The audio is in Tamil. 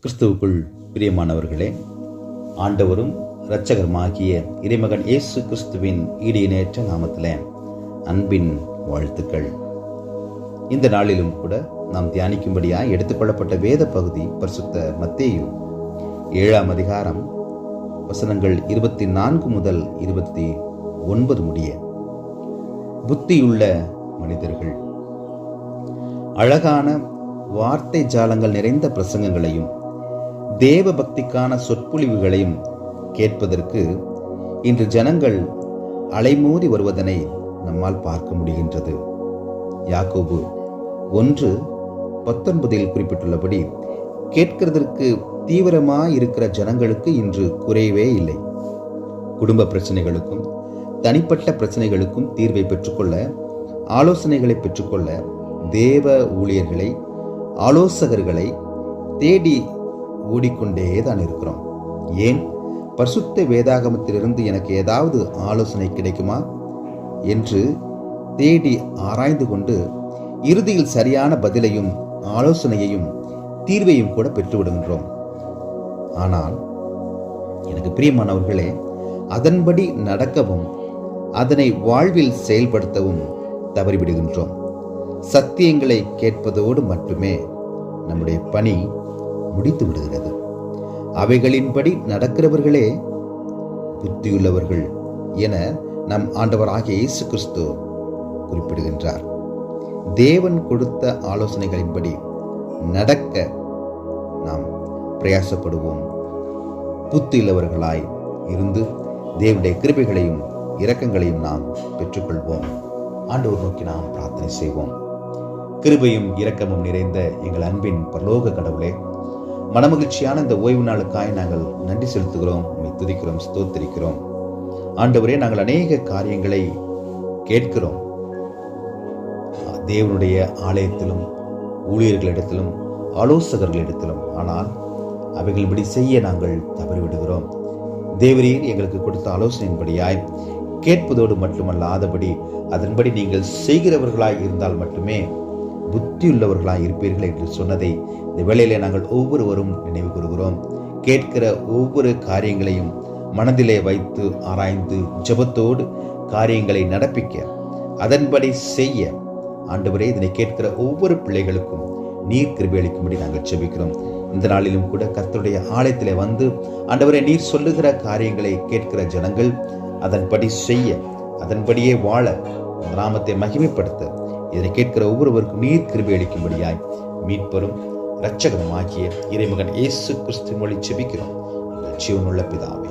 கிறிஸ்துவுக்குள் பிரியமானவர்களே, ஆண்டவரும் இரட்சகருமாகிய இறைமகன் இயேசு கிறிஸ்துவின் ஈடியனேற்ற நாமத்திலே அன்பின் வாழ்த்துக்கள். இந்த நாளிலும் கூட நாம் தியானிக்கும்படியாய் எடுத்துக்கொள்ளப்பட்ட வேத பகுதி பரிசுத்த மத்தேயு 7ஆம் அதிகாரம் வசனங்கள் 24 முதல் 29 முடிய. புத்தியுள்ள மனிதர்கள் அழகான வார்த்தை ஜாலங்கள் நிறைந்த பிரசங்கங்களையும் தேவ பக்திக்கான சொற்பொழிவுகளையும் கேட்பதற்கு இன்று ஜனங்கள் அலைமோதி வருவதனை நம்மால் பார்க்க முடிகின்றது. யாக்கோபு 1:19 குறிப்பிட்டுள்ளபடி கேட்கிறதற்கு தீவிரமாயிருக்கிற ஜனங்களுக்கு இன்று குறைவே இல்லை. குடும்ப பிரச்சனைகளுக்கும் தனிப்பட்ட பிரச்சனைகளுக்கும் தீர்வை பெற்றுக்கொள்ள, ஆலோசனைகளை பெற்றுக்கொள்ள தேவ ஊழியர்களை, ஆலோசகர்களை தேடி ஓடிக்கொண்டே தான் இருக்கிறோம். ஏன், பரிசுத்த வேதாகமத்திலிருந்து எனக்கு ஏதாவது ஆலோசனை கிடைக்குமா என்று தேடி ஆராய்ந்து கொண்டு இறுதியில் சரியான பதிலையும் ஆலோசனையையும் தீர்வையும் கூட பெற்றுவிடுகின்றோம். ஆனால் எனக்கு பிரியமானவர்களே, அதன்படி நடக்கவும் அதனை வாழ்வில் செயல்படுத்தவும் தவறிவிடுகின்றோம். சத்தியங்களை கேட்பதோடு மட்டுமே நம்முடைய பணி முடித்து விடுகிறது. அவைகளின்படி நடக்கிறவர்களே புத்தியுள்ளவர்கள் என நம் ஆண்டவராகிய இயேசு கிறிஸ்து குறிப்பிடுகின்றார். தேவன் கொடுத்த ஆலோசனைகளின்படி நடக்க நாம் பிரயாசப்படுவோம். புத்தியுள்ளவர்களாய் இருந்து தேவனுடைய கிருபைகளையும் இரக்கங்களையும் நாம் பெற்றுக்கொள்வோம். ஆண்டவர் நோக்கி நாம் பிரார்த்தனை செய்வோம். கிருபையும் இரக்கமும் நிறைந்த எங்கள் அன்பின் பரலோக கடவுளே, மனமகிழ்ச்சியான இந்த ஓய்வு நாளுக்காய் நாங்கள் நன்றி செலுத்துகிறோம், உம்மை துதிக்கிறோம், ஸ்தோத்திரிக்கிறோம். ஆண்டவரே, நாங்கள் அநேக காரியங்களை கேட்கிறோம். தேவனுடைய ஆலயத்திலும், ஊழியர்களிடத்திலும், ஆலோசகர்களிடத்திலும். ஆனால் அவைகளின்படி செய்ய நாங்கள் தவறிவிடுகிறோம். தேவரீர் எங்களுக்கு கொடுத்த ஆலோசனையின்படியாய் கேட்பதோடு மட்டுமல்லாதபடி அதன்படி நீங்கள் செய்கிறவர்களாய் இருந்தால் மட்டுமே புத்தியுள்ளவர்களாய் இருப்பீர்கள் என்று சொன்னதை இந்த வேளையிலே நாங்கள் ஒவ்வொருவரும் நினைவு கூறுகிறோம். கேட்கிற ஒவ்வொரு காரியங்களையும் மனதிலே வைத்து ஆராய்ந்து ஜெபத்தோடு காரியங்களை நடப்பிக்க, அதன்படி செய்ய ஆண்டவரே, இதனை கேட்கிற ஒவ்வொரு பிள்ளைகளுக்கும் நீர் கிருபை அளிக்கும்படி நாங்கள் ஜெபிக்கிறோம். இந்த நாளிலும் கூட கர்த்தருடைய ஆலயத்திலே வந்து ஆண்டவரே, நீர் சொல்லுகிற காரியங்களை கேட்கிற ஜனங்கள் அதன்படி செய்ய, அதன்படியே வாழ, நாமத்தை மகிமைப்படுத்த இதனை கேட்கிற ஒவ்வொருவருக்கும் நீர் கிருபை அளிக்கும்படியாய் மீட்பரும் இரட்சகரும் ஆகிய இறைமகன் இயேசு கிறிஸ்து மூலம் ஜெபிக்கிறோம், எங்கள் ஜீவனுள்ள பிதாவே.